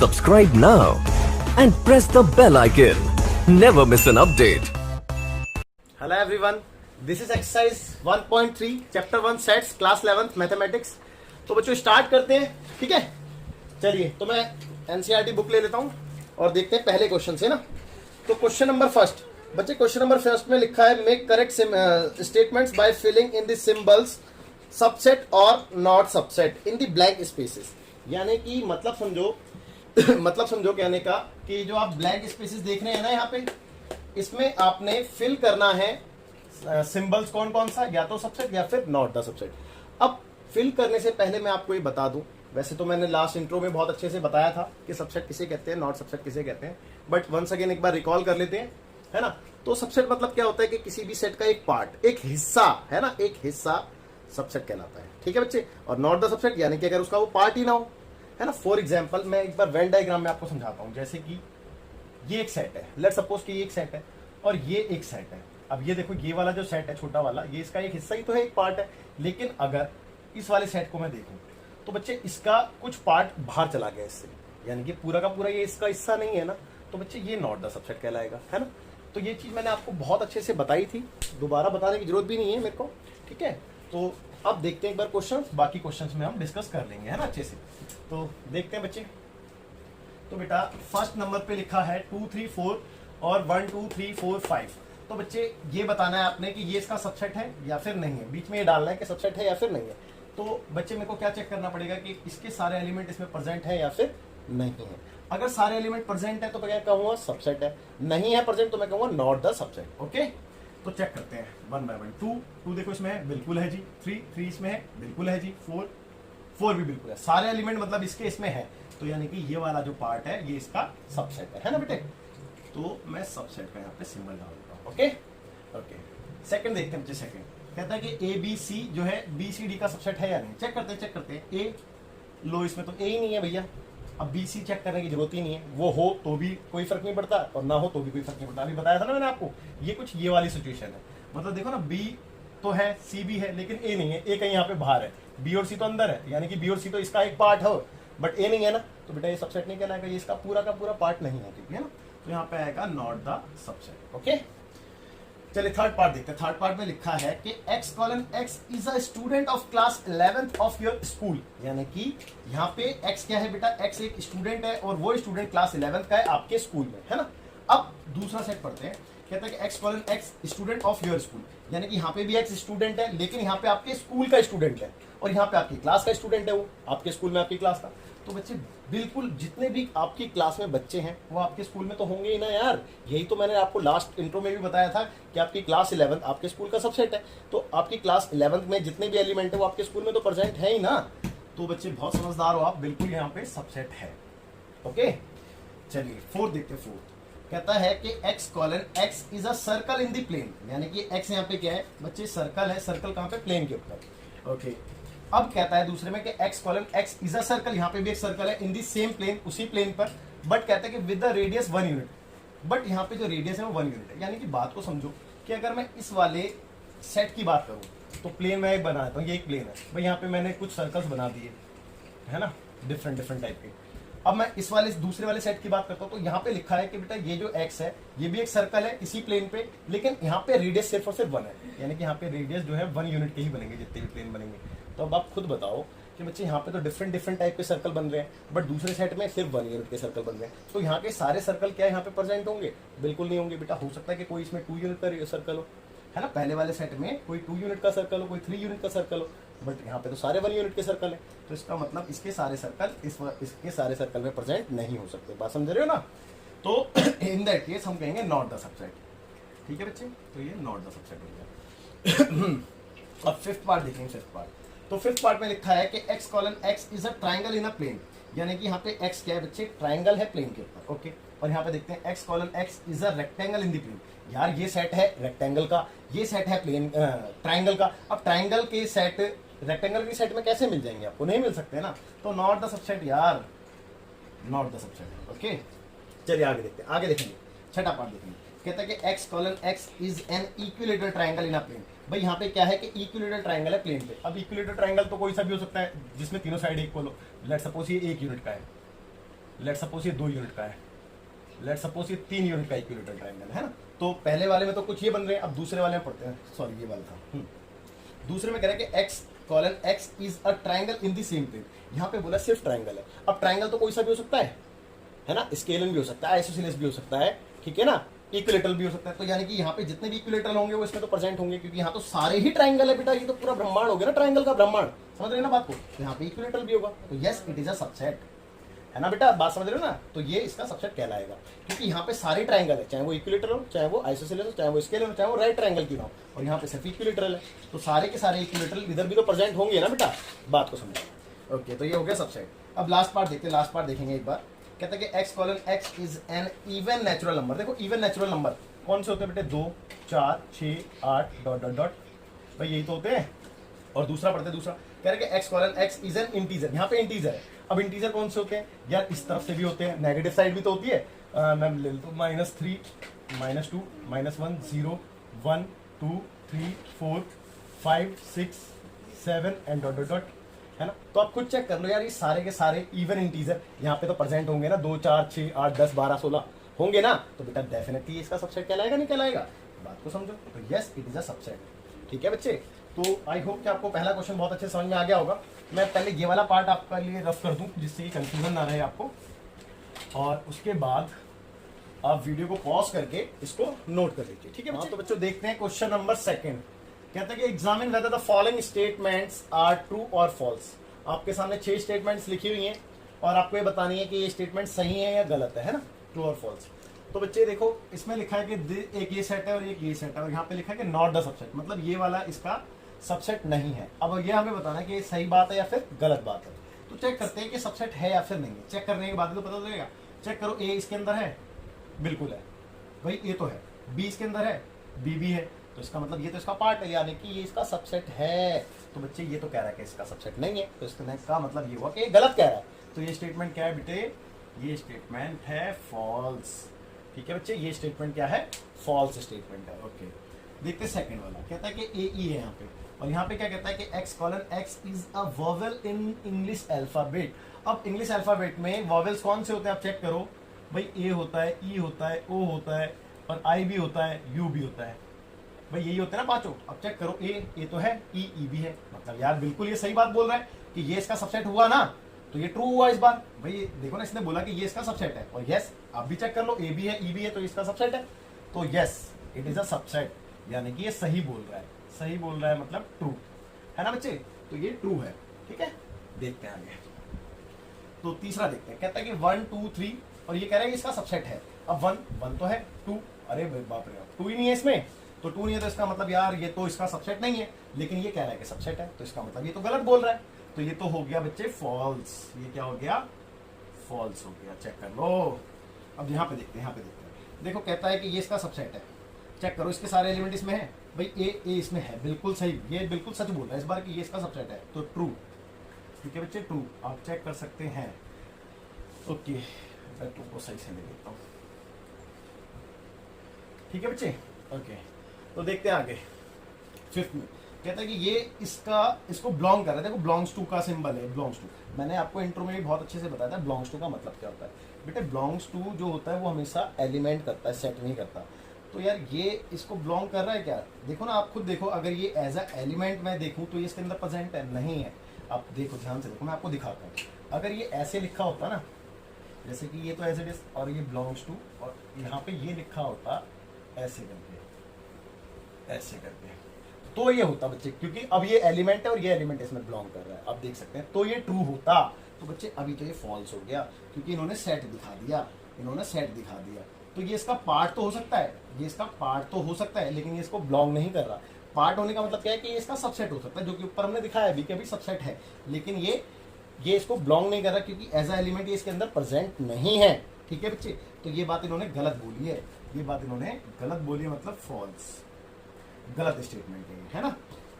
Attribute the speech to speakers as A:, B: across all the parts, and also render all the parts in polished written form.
A: Subscribe now and press the bell icon. Never miss an update.
B: Hello everyone, this is exercise 1.3 chapter 1 sets class 11th mathematics. तो बच्चों start करते हैं, ठीक है। चलिए तो मैं एनसीईआरटी बुक ले लेता हूं और देखते हैं पहले क्वेश्चन से ना। तो क्वेश्चन नंबर फर्स्ट बच्चे, क्वेश्चन नंबर फर्स्ट में लिखा है make correct statements by filling in the symbols subset और not subset in the blank spaces. यानी कि मतलब समझो मतलब समझो कहने का कि जो आप ब्लैंक स्पेसेस देख रहे हैं ना यहाँ पे, इसमें आपने फिल करना है सिंबल्स कौन कौन सा, या तो सबसेट या फिर नॉट द सबसेट। अब फिल करने से पहले मैं आपको ये बता दूं, वैसे तो मैंने लास्ट इंट्रो में बहुत अच्छे से बताया था कि सबसेट किसे कहते हैं, नॉट सबसेट किसे कहते हैं, बट वंस अगेन एक बार रिकॉल कर लेते हैं, है ना। तो सबसेट मतलब क्या होता है कि किसी भी सेट का एक पार्ट, एक हिस्सा, है ना, एक हिस्सा सबसेट कहलाता है, ठीक है बच्चे। और नॉट द सबसेट यानी कि अगर उसका वो पार्ट ही ना हो, है ना। फॉर एग्जाम्पल मैं एक बार वेन डायग्राम में आपको समझाता हूं। जैसे कि ये एक सेट है, लेट्स सपोज कि ये एक सेट है और ये एक सेट है। अब ये देखो, ये वाला जो सेट है छोटा वाला, ये इसका एक हिस्सा ही तो है, एक पार्ट है। लेकिन अगर इस वाले सेट को मैं देखूं तो बच्चे इसका कुछ पार्ट बाहर चला गया इससे, यानी कि पूरा का पूरा ये इसका हिस्सा नहीं है ना, तो बच्चे ये नॉट द सबसेट कहलाएगा, है ना। तो ये चीज मैंने आपको बहुत अच्छे से बताई थी, दोबारा बताने की जरूरत भी नहीं है मेरे को, ठीक है। तो अब देखते हैं एक बार क्वेश्चन, बाकी क्वेश्चंस में हम डिस्कस कर लेंगे, है ना, अच्छे से। तो देखते हैं बच्चे। तो बेटा फर्स्ट नंबर पे लिखा है 2 3 4 और 1 2 3 4 5। तो बच्चे ये बताना है आपने कि ये इसका सबसेट है या फिर नहीं है, बीच में ये डालना है कि सबसेट है या फिर नहीं है। तो बच्चे मेरे को क्या चेक करना पड़ेगा कि इसके सारे एलिमेंट इसमें प्रेजेंट है या फिर नहीं है। अगर सारे एलिमेंट प्रेजेंट है तो मैं कहूंगा सबसेट है, नहीं है प्रेजेंट तो मैं कहूंगा नॉट द सबसेट। ओके, तो चेक करते हैं वन बाय वन। 2 देखो इसमें है, बिल्कुल है जी। 3 इसमें है, बिल्कुल है जी। 4 भी बिल्कुल है। सारे एलिमेंट मतलब इसके इसमें है, तो यानी कि ये वाला जो पार्ट है ये इसका सबसेट है ना बेटे। तो मैं सबसेट का यहाँ पे सिंबल डाल देता हूँ। ओके ओके, सेकंड देखते हैं बच्चे। सेकंड कहता है कि ABC जो है BCD का सबसेट है या नहीं। चेक करते हैं। A लो, इसमें तो A ही नहीं है भैया। अब BC चेक करने की जरूरत ही नहीं है, वो हो तो भी कोई फर्क नहीं पड़ता और ना हो तो भी कोई फर्क नहीं पड़ता। अभी बताया था ना मैंने आपको, ये कुछ ये वाली सिचुएशन है। मतलब देखो ना, B तो है, C भी है, लेकिन A नहीं है। A कहीं यहाँ पे बाहर है, B और C तो अंदर है, यानी कि B और C तो इसका एक पार्ट हो, बट A नहीं है ना, तो बेटा ये सबसेट नहीं कहलाएगा, ये इसका पूरा का पूरा पार्ट नहीं है, ठीक है ना। तो यहाँ पे आएगा नॉट द सबसेट। ओके, चलिए थर्ड पार्ट देखते हैं। थर्ड पार्ट में लिखा है कि x is a student of class 11th of your school. यानी कि यहाँ पे x क्या है बेटा, x एक स्टूडेंट है और वो स्टूडेंट क्लास 11th का है आपके स्कूल में, है ना। अब दूसरा सेट पढ़ते हैं। कहता है कि x student of your school, यानी कि यहाँ पे भी x स्टूडेंट है, लेकिन यहाँ पे आपके स्कूल का स्टूडेंट है और यहाँ पे आपकी क्लास का स्टूडेंट है, वो आपके स्कूल में आपकी क्लास का। तो बच्चे बिल्कुल जितने भी आपकी क्लास में बच्चे हैं वो आपके स्कूल में तो होंगे ही ना यार। यही तो मैंने आपको लास्ट इंट्रो में भी बताया था कि आपकी क्लास 11 आपके स्कूल का सबसेट है। तो आपकी क्लास 11 में जितने भी एलिमेंट है वो आपके स्कूल में तो प्रेजेंट है ही ना। तो बच्चे बहुत समझदार हो आप, बिल्कुल यहाँ पे सबसेट है। ओके, चलिए फोर्थ देखते हैं। फोर्थ कहता है कि x is a circle in the plane. यानी कि x यहाँ पे क्या है बच्चे, सर्कल है। सर्कल कहाँ पे, प्लेन के ऊपर। ओके, अब कहता है दूसरे में कि x इज अ सर्कल, यहाँ पे भी एक सर्कल है इन दी सेम प्लेन, उसी प्लेन पर, बट कहता है कि with the radius 1 unit. But यहाँ पे जो रेडियस है वो 1 यूनिट है। यानी कि बात को समझो कि अगर मैं इस वाले सेट की बात करूँ तो प्लेन में एक बना देता हूँ, ये एक प्लेन है भाई, यहाँ पे मैंने कुछ सर्कल्स बना दिए, है ना, डिफरेंट टाइप के। अब मैं इस वाले दूसरे वाले सेट की बात करता हूँ तो यहाँ पे लिखा है कि बेटा ये जो x है ये भी एक सर्कल है इसी प्लेन पे, लेकिन यहाँ पे रेडियस सिर्फ और सिर्फ 1 है। यानी कि यहाँ पे रेडियस जो है 1 यूनिट के ही बनेंगे जितने भी प्लेन बनेंगे। तो अब आप खुद बताओ कि बच्चे यहाँ पे तो डिफरेंट टाइप के सर्कल बन रहे हैं, बट दूसरे सेट में सिर्फ 1 यूनिट के सर्कल बन रहे हैं। तो यहाँ के सारे सर्कल क्या यहाँ पे प्रेजेंट होंगे, बिल्कुल नहीं होंगे बेटा। हो सकता है कि कोई इसमें 2 यूनिट का सर्कल हो, है ना, पहले वाले सेट में कोई 2 यूनिट का सर्कल हो, कोई 3 यूनिट का सर्कल हो, बट यहाँ पे तो सारे 1 यूनिट के सर्कल है। तो इसका मतलब इसके सारे सर्कल इसके सारे सर्कल में प्रेजेंट नहीं हो सकते। बात समझ रहे हो ना। तो इन दैट केस हम कहेंगे नॉट द सबसेट, ठीक है बच्चे। तो ये नॉट द सबसेट हो गया। अब फिफ्थ पार्ट देखेंगे। फिफ्थ पार्ट, तो फिफ्थ पार्ट में लिखा है कि x is a triangle in a plane. यानी कि यहाँ पे x क्या है बच्चे, ट्राइंगल है प्लेन के ऊपर। ओके, और यहाँ पे देखते हैं x is a rectangle in the plane. यार ये सेट है रेक्टेंगल का, ये सेट है प्लेन ट्राइंगल का। अब ट्राइंगल के सेट रेक्टेंगल के सेट में कैसे मिल जाएंगे, आपको नहीं मिल सकते ना। तो नॉट द सबसेट यार, नॉट द सबसेट। ओके, चलिए आगे देखते हैं। आगे देखेंगे छठा पार्ट देखेंगे। कहता है कि x is an equilateral triangle in a plane. भाई यहाँ पे क्या है कि इक्विलेटरल ट्राइंगल है प्लेन पे। अब इक्विलेटरल ट्राइंगल तो कोई सा भी हो सकता है जिसमें तीनों साइड इक्वल हो। लेट्स सपोज ये 1 यूनिट का है, लेट सपोज ये 2 यूनिट का है, लेट सपोज ये 3 यूनिट का इक्विलेटरल ट्रायंगल है ना। तो पहले वाले में तो कुछ ये बन रहे हैं, अब दूसरे वाले में पढ़ते हैं, सॉरी ये वाला था। दूसरे में कह रहा है कि x colon x is a triangle in the same plane. यहाँ पे बोला सिर्फ ट्रायंगल है। अब ट्रायंगल तो कोई सा भी हो सकता है ना, स्केलन भी हो सकता है, आइसोसेलेस भी हो सकता है, ठीक है ना, इक्विलेटरल भी हो सकता है। तो यानी कि यहाँ पे जितने भी इक्विलेटरल होंगे वो इसमें तो प्रेजेंट होंगे, क्योंकि यहाँ तो सारे ही ट्रायंगल है बेटा, ये तो पूरा ब्रह्मांड हो गया ना, ट्रायंगल का ब्रह्मांड, समझ रहे हैं ना बात को। तो यहाँ पे इक्विलेटरल भी होगा, तो yes it is a subset, है ना बेटा, बात समझ रहे हो ना। तो ये इसका सबसेट कहलाएगा, क्योंकि यहाँ पे सारे ट्रायंगल है, चाहे वो इक्विलेटरल हो, चाहे वो आइसोसेलेस हो, चाहे वो स्केलर हो, चाहे वो राइट ट्रायंगल की ना हो, और यहाँ पे सिर्फ इक्विलेटरल है। तो सारे के सारे इक्विलेटरल इधर भी तो प्रेजेंट होंगे ना बेटा, बात को समझो। ओके, तो ये हो गया सबसेट। अब लास्ट पार्ट देखते हैं, लास्ट पार्ट देखेंगे एक बार। कहते हैं कि x colon x is an even natural number. देखो इवन नेचुरल नंबर कौन से होते हैं बेटे, 2 4 6 8 डॉट डॉट डॉट, भाई यही तो होते हैं। और दूसरा पढ़ते हैं, दूसरा कह रहे हैं कि x colon x is an integer. यहाँ पे इंटीजर है। अब इंटीजर कौन से होते हैं यार, इस तरफ से भी होते हैं, नेगेटिव साइड भी तो होती है। मैं ले लेता हूँ -3 -2 -1 0 1 2 3 4 5 6 7 एंड डॉट डॉट डॉट, है ना। तो आप खुद चेक कर लो यार, ये सारे के सारे इवन इंटीजर यहाँ पे तो प्रेजेंट होंगे ना, 2 4 6 8 10 12 16 होंगे ना। तो बेटा डेफिनेटली इसका सबसेट कहलाएगा, नहीं कहलाएगा, बात को समझो। तो yes it is a subset, ठीक है बच्चे। तो आई होप कि आपको पहला क्वेश्चन बहुत अच्छे समझ में आ गया होगा। मैं पहले ये वाला पार्ट आपका लिए रफ कर दूं, जिससे कि कंफ्यूजन ना रहे आपको, और उसके बाद आप वीडियो को पॉज करके इसको नोट कर लीजिए, ठीक है बच्चे। तो बच्चों देखते हैं क्वेश्चन नंबर 2। कहते हैं कि examine whether the following statements are true और फॉल्स। आपके सामने 6 स्टेटमेंट्स लिखी हुई हैं और आपको ये बतानी है कि ये स्टेटमेंट सही है या गलत है ना, ट्रू और फॉल्स। तो बच्चे देखो, इसमें लिखा है कि एक ये सेट है और एक ये सेट है, और यहाँ पे लिखा है कि नॉट द सबसेट, मतलब ये वाला इसका सबसेट नहीं है। अब ये हमें बताना है कि ये सही बात है या फिर गलत बात है। तो चेक करते हैं कि सबसेट है या फिर नहीं है। चेक करने के बाद तो पता चलेगा। चेक करो, ए इसके अंदर है, बिल्कुल है भाई, ए तो है। बी इसके अंदर है, बी भी है, तो इसका मतलब ये तो इसका पार्ट है, यानी कि ये इसका सबसेट है। तो बच्चे ये तो कह रहा है कि इसका सबसेट नहीं है, तो इसका मतलब ये हुआ कि ये गलत कह रहा है। तो ये स्टेटमेंट क्या है बेटे, ये स्टेटमेंट है फॉल्स, ठीक है बच्चे। ये स्टेटमेंट क्या है, फॉल्स स्टेटमेंट है। ओके, देखते हैं सेकंड वाला। कहता है कि ए ई है यहाँ पे, और यहाँ पे क्या कहता है कि x colon x is a vowel in English alphabet. अब इंग्लिश अल्फाबेट में वोवेल्स कौन से होते हैं आप चेक करो भाई, ए होता है, ई होता है, ओ होता है, और आई भी होता है, यू भी होता है, भाई यही होते हैं ना पांचों। अब चेक करो, ए तो है, ई भी है, मतलब यार बिल्कुल ये सही बात बोल रहा है कि ये इसका सबसेट हुआ ना, तो ये ट्रू हुआ इस बार। भाई देखो ना, इसने बोला कि ये इसका सबसेट है, और यस आप भी चेक कर लो, ए भी है, ई भी है, तो इसका सबसेट है। तो yes it is a subset, यानी कि ये सही बोल रहा है, सही बोल रहा है मतलब ट्रू, है ना बच्चे। तो ये ट्रू है, ठीक है। देखते हैं आगे, तो तीसरा देखते हैं। कहता है कि 1 2 3, और ये कह रहा है कि इसका सबसेट है। अब 1 तो है, 2 अरे बाप रे 2 ही नहीं है इसमें, तो 2 नहीं है, तो इसका मतलब यार ये तो इसका सबसेट नहीं है, लेकिन ये कह रहा है कि सबसेट है, तो इसका मतलब ये तो गलत बोल रहा है। तो ये तो हो गया बच्चे फॉल्स, ये क्या हो गया, फॉल्स हो गया। चेक कर लो। अब यहाँ पे देखते हैं, यहाँ पे देखते हैं। देखो कहता है कि ये इसका सबसेट है, चेक करो इसके सारे एलिमेंट इसमें है, भाई ए इसमें है, बिल्कुल सही, ये बिल्कुल सच बोल रहा है इस बार कि ये इसका सबसेट है, तो ट्रू, ठीक है बच्चे, ट्रू आप चेक कर सकते हैं। ओके, मैं ट्रू को सही से ले लेता हूँ, ठीक है बच्चे। ओके, तो देखते हैं आगे। 5th में कहता है कि ये इसको बिलोंग कर रहा है। देखो बिलोंग्स टू का सिंबल है, बिलोंग्स टू। मैंने आपको इंट्रो में भी बहुत अच्छे से बताया था बिलोंग्स टू का मतलब क्या होता है। बेटे बिलोंग्स टू जो होता है वो हमेशा एलिमेंट करता है, सेट नहीं करता। तो यार ये इसको बिलोंग कर रहा है क्या, देखो ना, आप खुद देखो, अगर ये एज अ एलिमेंट मैं देखूं तो ये इसके अंदर प्रेजेंट है, नहीं है। आप देखो ध्यान से देखो, मैं आपको दिखाता हूँ। अगर ये ऐसे लिखा होता ना, जैसे कि ये तो एज इट इज, और ये बिलोंग्स टू, और यहाँ पे ये लिखा होता ऐसे करके, ऐसे करके, तो ये होता बच्चे, क्योंकि अब ये एलिमेंट है और ये एलिमेंट इसमें बिलोंग कर रहा है, आप देख सकते हैं, तो ये ट्रू होता। तो बच्चे अभी तो ये फॉल्स हो गया, क्योंकि इन्होंने सेट दिखा दिया, इन्होंने सेट दिखा दिया। तो ये इसका पार्ट तो हो सकता है, ये इसका पार्ट तो हो सकता है, लेकिन ये इसको बिलोंग नहीं कर रहा। पार्ट होने का मतलब क्या है कि ये इसका सबसेट हो सकता है, जो कि ऊपर हमने दिखाया अभी कि अभी सबसेट है, लेकिन ये इसको बिलोंग नहीं कर रहा, क्योंकि एज अ एलिमेंट ये इसके अंदर प्रेजेंट नहीं है, ठीक है बच्चे। तो ये बात इन्होंने गलत बोली है, ये बात इन्होंने गलत बोली है, मतलब फॉल्स, गलत स्टेटमेंट है ना।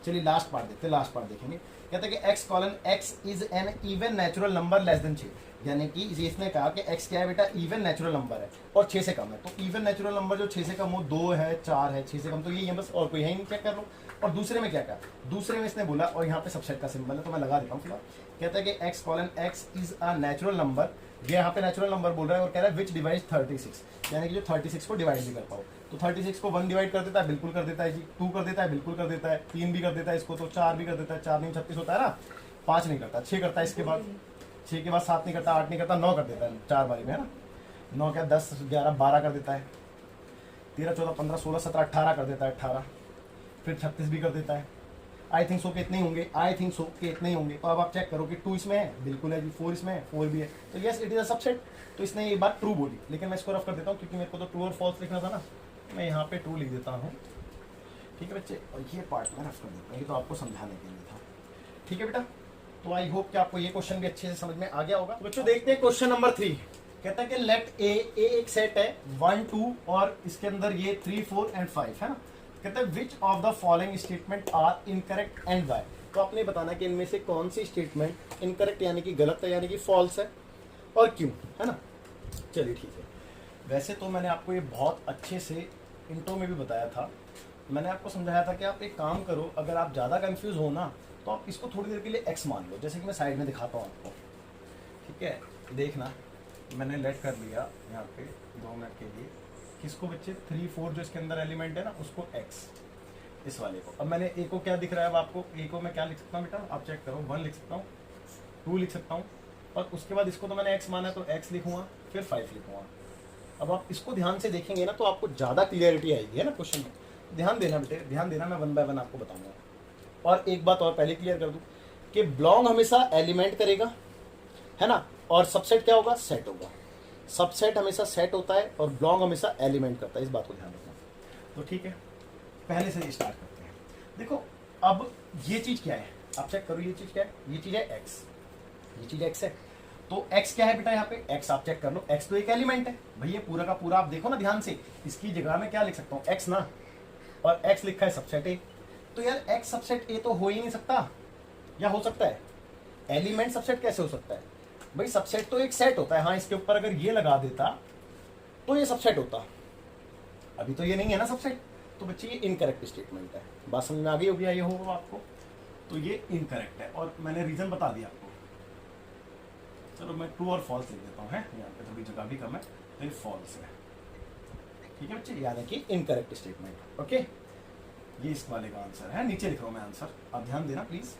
B: चलिए लास्ट पार्ट देखते हैं, लास्ट पार्ट देखेंगे। कहते हैं कि x colon x is an even natural number less than 6, यानी कि इसने कहा कि एक्स क्या है बेटा, इवन नेचुरल नंबर है और 6 से कम है। तो इवन नेचुरल नंबर जो 6 से कम हो, 2 है, 4 है, 6 से कम तो यही है बस, और कोई है नहीं, चेक कर लो। और दूसरे में क्या कहा, दूसरे में इसने बोला, और यहाँ पे सबसेट का सिंबल है तो मैं लगा देता हूँ फिलहाल। कहता है कि x colon x is a natural number ये यहाँ पे नेचुरल नंबर बोल रहा है और कह रहा है विच डिवाइड 36, यानी कि जो 36 को डिवाइड भी कर पाओ। तो 36 को 1 डिवाइड कर देता है, बिल्कुल कर देता है जी। 2 कर देता है, बिल्कुल कर देता है। 3 भी कर देता है इसको, तो 4 भी कर देता है। 4 नहीं 36 होता है ना। 5 नहीं करता, 6 करता है इसके बाद, 6 के बाद 7 नहीं करता, 8 नहीं करता, 9 कर देता है 4 बारी में, है ना। 9 क्या 10 11 12 कर देता है, 13 14 15 16 17 18 कर देता है, 18, फिर 36 भी कर देता है। आई थिंक सो के इतने ही होंगे, आई थिंक सो के इतने ही होंगे। तो अब आप चेक करो कि 2 इसमें है, बिल्कुल है जी। 4 इसमें है, 4 भी है, तो yes it is a subset. तो इसने ये बात ट्रू बोली, लेकिन मैं इसको रफ कर देता हूँ क्योंकि मेरे को तो ट्रू और फॉल्स लिखना था ना। मैं यहाँ पे ट्रू लिख देता हूँ, ठीक है बच्चे। और ये पार्ट मैं रफ कर देता हूँ, ये तो आपको समझाने के लिए था, ठीक है बेटा। तो आई होप कि आपको ये क्वेश्चन भी अच्छे से समझ में आ गया होगा। तो बच्चों देखते हैं क्वेश्चन नंबर 3। कहता है कि लेट ए एक सेट है 1 2 और इसके अंदर ये 3 4 एंड 5 है ना। कहता है which of the following statement are incorrect and why. तो आपने बताना कि इनमें से कौन सी स्टेटमेंट इनकरेक्ट यानी कि गलत है, यानी कि फॉल्स है, और क्यों, है ना। चलिए ठीक है। वैसे तो मैंने आपको ये बहुत अच्छे से इंट्रो में भी बताया था। मैंने आपको समझाया था कि आप एक काम करो, अगर आप ज़्यादा कंफ्यूज हो ना तो आप इसको थोड़ी देर के लिए एक्स मान लो, जैसे कि मैं साइड में दिखाता हूँ आपको, ठीक है। देखना मैंने लेट कर लिया यहाँ पे 2 मिनट के लिए, किसको बच्चे 3 4 जो इसके अंदर एलिमेंट है ना उसको एक्स, इस वाले को। अब मैंने ए को क्या दिख रहा है अब आपको, ए को मैं क्या लिख सकता हूँ बेटा, आप चेक करो, 1 लिख सकता हूँ, 2 लिख सकता हूँ, और उसके बाद इसको तो मैंने एक्स माना है तो एक्स लिखूंगा, फिर 5 लिखूंगा। अब आप इसको ध्यान से देखेंगे ना तो आपको ज़्यादा क्लियरिटी आएगी, है ना क्वेश्चन में। ध्यान देना बेटे, ध्यान देना, मैं 1 बाय 1 आपको बताऊंगा। और एक बात और पहले क्लियर कर दूं कि बिलोंग हमेशा एलिमेंट करेगा, है ना, और सबसेट क्या होगा, सेट होगा। सबसेट हमेशा सेट होता है और बिलोंग हमेशा एलिमेंट करता है, इस बात को ध्यान रखना। तो ठीक है, पहले से स्टार्ट करते हैं। देखो अब ये चीज क्या है, आप चेक करो, ये चीज क्या है, ये चीज है एक्स, ये चीज एक्स है। तो एक्स क्या है बेटा, यहाँ पे एक्स आप चेक कर लो, एक्स तो एक एलिमेंट है भाई। ये पूरा का पूरा आप देखो ना ध्यान से, इसकी जगह में क्या लिख सकता हूँ, एक्स ना, और एक्स लिखा है सबसेट ए। तो यार एक्स सबसेट ए तो हो ही नहीं सकता, या हो सकता है? एलिमेंट सबसेट कैसे हो सकता है भाई, सबसेट तो एक सेट होता है। हाँ, इसके ऊपर अगर ये लगा देता तो ये सबसेट होता, अभी तो ये नहीं है ना सबसेट। तो बच्चे ये इनकरेक्ट स्टेटमेंट है, बात समझ में आ गई होगी, ये होगा आपको। तो ये इनकरेक्ट है और मैंने रीजन बता दिया आपको। चलो मैं ट्रू और फॉल्स लिख देता हूँ, है यहाँ पे थोड़ी जगह भी कम है, तो ये फॉल्स है, ठीक है बच्चे, यानी कि इनकरेक्ट स्टेटमेंट। ओके, ये इस वाले का आंसर है, नीचे लिख रहा हूँ मैं आंसर, आप ध्यान देना प्लीज।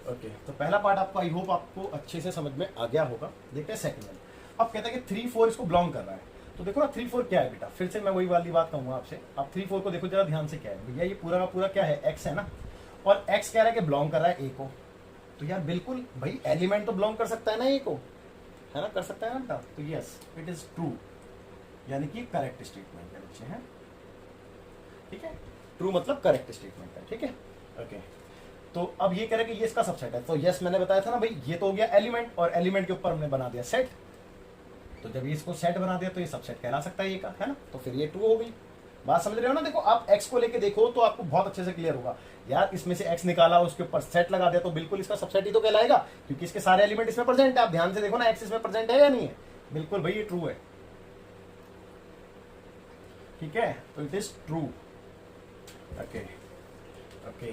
B: ओके, तो पहला पार्ट आपको आई होप आपको अच्छे से समझ में आ गया होगा। देखते हैं सेकंड में। अब कहता है कि 3 4 इसको बिलोंग कर रहा है। तो देखो ना 3 4 क्या है बेटा, फिर से मैं वही वाली बात कहूंगा आपसे। आप 3 4 को देखो जरा ध्यान से, क्या है भैया, ये पूरा का पूरा क्या है, एक्स है ना, और एक्स कह रहा है कि बिलोंग कर रहा है ए को। तो यार बिल्कुल भाई, एलिमेंट तो बिलोंग कर सकता है ना ए को, है ना, कर सकता है ना बेटा। तो यस इट इज ट्रू, यानी कि करेक्ट स्टेटमेंट है बच्चे, हैं ठीक है। ट्रू मतलब करेक्ट स्टेटमेंट है, ठीक है। ओके, तो अब ये कह रहा है कि ये इसका सबसेट है। तो यस मैंने बताया था ना भाई, ये तो हो गया एलिमेंट, और एलिमेंट के ऊपर हमने बना दिया सेट। तो जब ये इसको सेट बना दिया तो ये सबसेट कहला सकता है ये का, है ना। तो फिर ये ट्रू हो गई, बात समझ रहे हो ना। देखो आप एक्स को लेके देखो तो आपको बहुत अच्छे से क्लियर होगा यार, इसमें से एक्स निकाला, उसके ऊपर सेट लगा दिया, तो बिल्कुल इसका सबसेट ही तो कहलाएगा, क्योंकि इसके सारे एलिमेंट इसमें प्रेजेंट है। आप ध्यान से देखो ना, एक्स इसमें प्रेजेंट है या नहीं है, बिल्कुल भाई ये ट्रू है, ठीक है। तो it is true. Okay okay,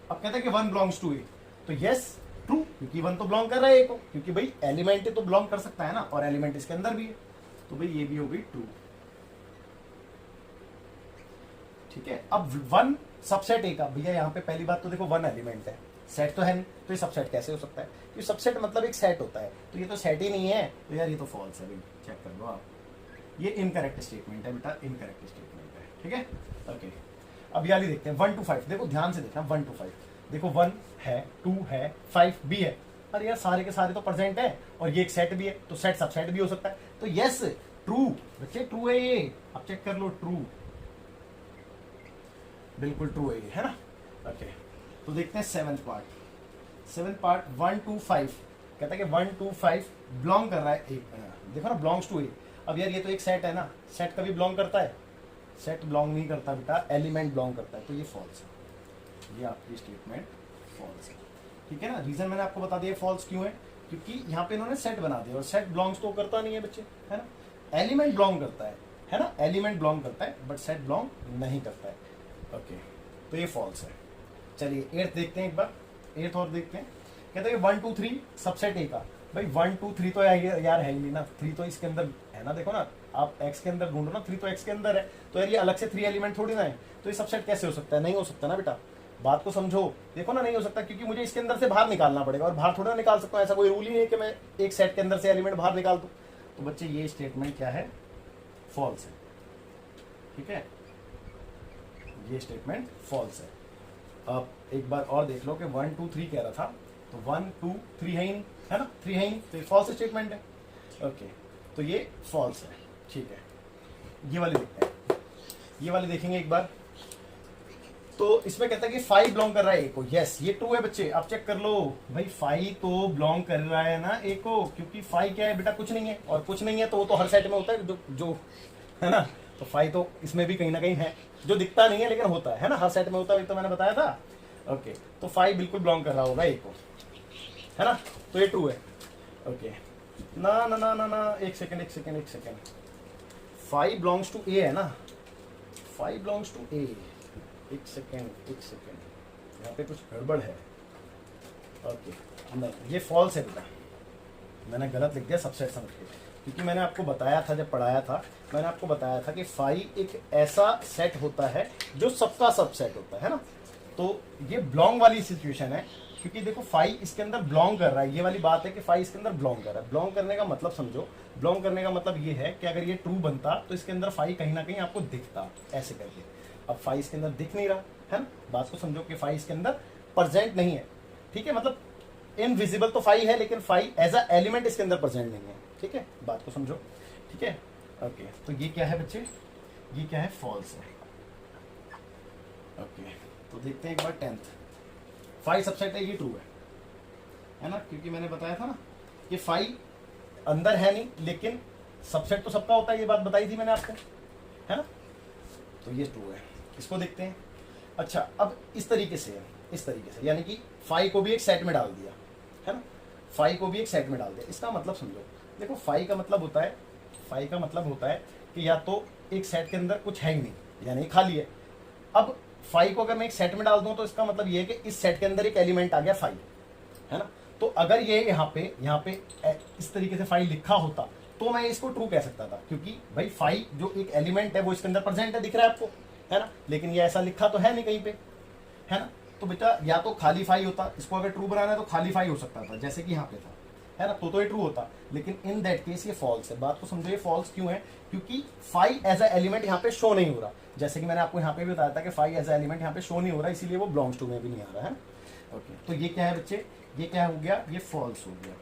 B: अब कहते हैं कि 1 बिलोंग्स टू ए। तो यस ट्रू, क्योंकि 1 तो बिलोंग कर रहा है ए को, क्योंकि भाई एलिमेंट तो बिलोंग कर सकता है ना, और एलिमेंट इसके अंदर भी है, तो भाई ये भी हो गई ट्रू, ठीक है। अब 1 सबसेट ए का, भैया यहाँ पे पहली बात तो देखो 1 एलिमेंट है, सेट तो है नहीं, तो ये सबसेट कैसे हो सकता है, क्योंकि सबसेट मतलब एक सेट होता है, तो ये तो सेट ही नहीं है। तो यार ये तो फॉल्स है भाई, चेक कर लो आप, ये इनकरेक्ट स्टेटमेंट है बेटा, इनकरेक्ट स्टेटमेंट है, ठीक है। ओके, अब ये वाली देखते हैं 1 to 5। देखो ध्यान से देखना, 1 to 5 देखो, 1 है, 2 है, 5 भी है। अरे यार सारे के सारे तो प्रेजेंट है, और ये एक सेट भी है, तो सेट सबसेट भी हो सकता है। तो यस ट्रू बच्चे, ट्रू है ये, आप चेक कर लो, ट्रू, बिल्कुल ट्रू है ये, है ना। ओके, तो देखते हैं 7th part. 7th part 1 to 5 कहता है कि 1 to 5 बिलोंग कर रहा है एक, देखो ना, बिलोंग्स टू ए। अब यार ये तो एक सेट है ना, सेट कभी बिलोंग करता है, सेट बिलोंग नहीं करता बेटा, एलिमेंट बिलोंग करता है, तो ये फॉल्स है, ये आपकी स्टेटमेंट फॉल्स है, ठीक है ना। रीजन मैंने आपको बता दिया फॉल्स क्यों है, क्योंकि यहाँ पे इन्होंने सेट बना दिया, और सेट बिलोंग्स तो करता नहीं है बच्चे, है ना। एलिमेंट बिलोंग करता है ना, एलिमेंट बिलोंग करता है, बट सेट बिलोंग नहीं करता है। ओके, तो ये फॉल्स है। चलिए 8th देखते हैं एक बार, 8th और देखते हैं। कहते हैं 1 2 3 सबसेट ए का। भाई 1 2 3 तो यार है ही नहीं ना, 3 तो इसके अंदर है ना, देखो ना आप x के अंदर ढूंढो ना, 3 तो x के अंदर है, तो यार ये अलग से 3 एलिमेंट थोड़ी ना है, तो ये सबसेट कैसे हो सकता है? नहीं हो सकता ना बेटा, बात को समझो। देखो ना नहीं हो सकता, क्योंकि मुझे इसके अंदर से बाहर निकालना पड़ेगा, और बाहर थोड़ा निकाल सकता हूँ, ऐसा कोई रूल ही नहीं है कि मैं एक सेट के अंदर से एलिमेंट बाहर निकाल दूँ। तो बच्चे ये स्टेटमेंट क्या है? फॉल्स है, ठीक है, ये स्टेटमेंट फॉल्स है। अब एक बार और देख लो कि 1 2 3 कह रहा था, तो 1 2 3 है ही नहीं, है ना, 3 है ही नहीं, तो ये फॉल्स स्टेटमेंट है। ओके, तो ये फॉल्स है, ठीक है। ये वाली देखते हैं, ये वाली देखेंगे एक बार। तो इसमें कहता है कि 5 बिलोंग कर रहा है ए को, यस ये ट्रू है बच्चे, आप चेक कर लो भाई, 5 तो बिलोंग कर रहा है ना ए को, क्योंकि 5 क्या है बेटा? कुछ नहीं है, और कुछ नहीं है तो वो तो हर सेट में होता है, जो है ना, तो 5 तो इसमें भी कहीं ना कहीं है, जो दिखता नहीं है लेकिन होता है ना, हर सेट में होता है, तो मैंने बताया था। ओके, तो 5 बिल्कुल बिलोंग कर रहा होगा ए को, है ना, तो ये ट्रू है। ओके, ना ना ना ना ना, एक सेकेंड, 5 बिलोंग्स टू ए है ना, 5 बिलोंग्स टू ए, एक सेकेंड, यहाँ पे कुछ गड़बड़ है। ओके, नहीं ये फॉल्स है बेटा, मैंने गलत लिख दिया सबसेट समझ के, क्योंकि मैंने आपको बताया था, जब पढ़ाया था मैंने आपको बताया था कि 5 एक ऐसा सेट होता है जो सबका सबसेट होता है ना, तो ये बिलोंग वाली सिचुएशन है, क्योंकि देखो 5 इसके अंदर बिलोंग कर रहा है, ये वाली बात है कि 5 इसके अंदर बिलोंग कर रहा है। बिलोंग करने का मतलब समझो, बिलोंग करने का मतलब ये है कि अगर ये ट्रू बनता तो इसके अंदर 5 कहीं ना कहीं आपको दिखता, ऐसे करके। अब 5 इसके अंदर दिख नहीं रहा है ना, बात को समझो कि 5 इसके अंदर प्रेजेंट नहीं है, ठीक है, मतलब इनविजिबल तो 5 है, लेकिन 5 एज अ एलिमेंट इसके अंदर प्रेजेंट नहीं है, ठीक है, बात को समझो, ठीक है। ओके, तो ये क्या है बच्चे? ये क्या है? फॉल्स है। ओके, तो देखते हैं एक बार 10th, 5 सबसेट है, ये ट्रू है ना, क्योंकि मैंने बताया था ना कि 5 अंदर है नहीं, लेकिन सबसेट तो सबका होता है, ये बात बताई थी मैंने आपको, है ना, तो ये ट्रू है। इसको देखते हैं। अच्छा, अब इस तरीके से यानी कि 5 को भी एक सेट में डाल दिया, है ना, 5 को भी एक सेट में डाल दिया। इसका मतलब समझो, देखो 5 का मतलब होता है कि या तो एक सेट के अंदर कुछ है ही नहीं, यानी खाली है। अब 5 को अगर मैं एक सेट में डाल दूं तो इसका मतलब ये है कि इस सेट के अंदर एक एलिमेंट आ गया 5, है ना, तो अगर ये यहाँ पे इस तरीके से 5 लिखा होता तो मैं इसको ट्रू कह सकता था, क्योंकि भाई 5 जो एक एलिमेंट है वो इसके अंदर प्रेजेंट है, दिख रहा है आपको, है ना, लेकिन ये ऐसा लिखा तो है नहीं कहीं पे, है ना, तो बेटा या तो खाली 5 होता, इसको अगर ट्रू बनाना है तो खाली 5 हो सकता था, जैसे कि यहाँ पे था, है ना, तो ये ट्रू होता, लेकिन इन दैट केस ये फॉल्स है। बात को समझो, ये फॉल्स क्यों है? क्योंकि 5 एज अ एलिमेंट यहाँ पे शो नहीं हो रहा, जैसे कि मैंने आपको यहाँ पे भी बताया था कि 5 एज अ एलिमेंट यहाँ पे शो नहीं हो रहा, इसीलिए वो बिलोंग्स टू में भी नहीं आ रहा है। ओके, तो ये क्या है बच्चे? ये क्या हो गया? ये फॉल्स हो गया,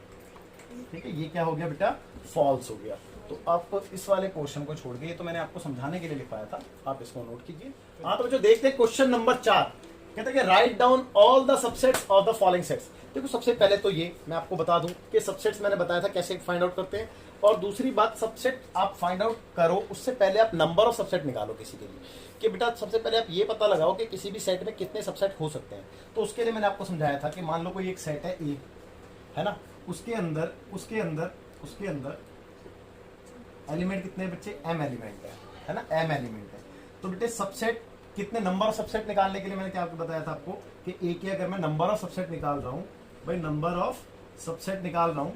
B: ठीक है, ये क्या हो गया बेटा? फॉल्स हो गया। तो आप इस वाले क्वेश्चन को छोड़ के, ये तो मैंने आपको समझाने के लिए लिखवाया था, आप इसको नोट कीजिए। हाँ, तो जो देखते हैं क्वेश्चन नंबर 4, कहते हैं कि write down all the subsets of the following sets. देखो सबसे पहले तो ये मैं आपको बता दूं कि सबसेट्स मैंने बताया था कैसे फाइंड आउट करते हैं, और दूसरी बात, सबसेट आप फाइंड आउट करो उससे पहले आप नंबर ऑफ सबसेट निकालो किसी के लिए, कि बेटा सबसे पहले आप ये पता लगाओ कि किसी भी सेट में कितने सबसेट हो सकते हैं। तो उसके लिए मैंने आपको समझाया था कि मान लो कोई एक सेट है ए, है ना, उसके अंदर एलिमेंट कितने बच्चे? m एलिमेंट है ना, m एलिमेंट है। तो बेटे सबसेट कितने, नंबर ऑफ सबसेट निकालने के लिए मैंने क्या आपको बताया था आपको कि ए के अगर मैं नंबर ऑफ सबसेट निकाल रहा हूं, भाई नंबर ऑफ सबसेट निकाल रहा हूं,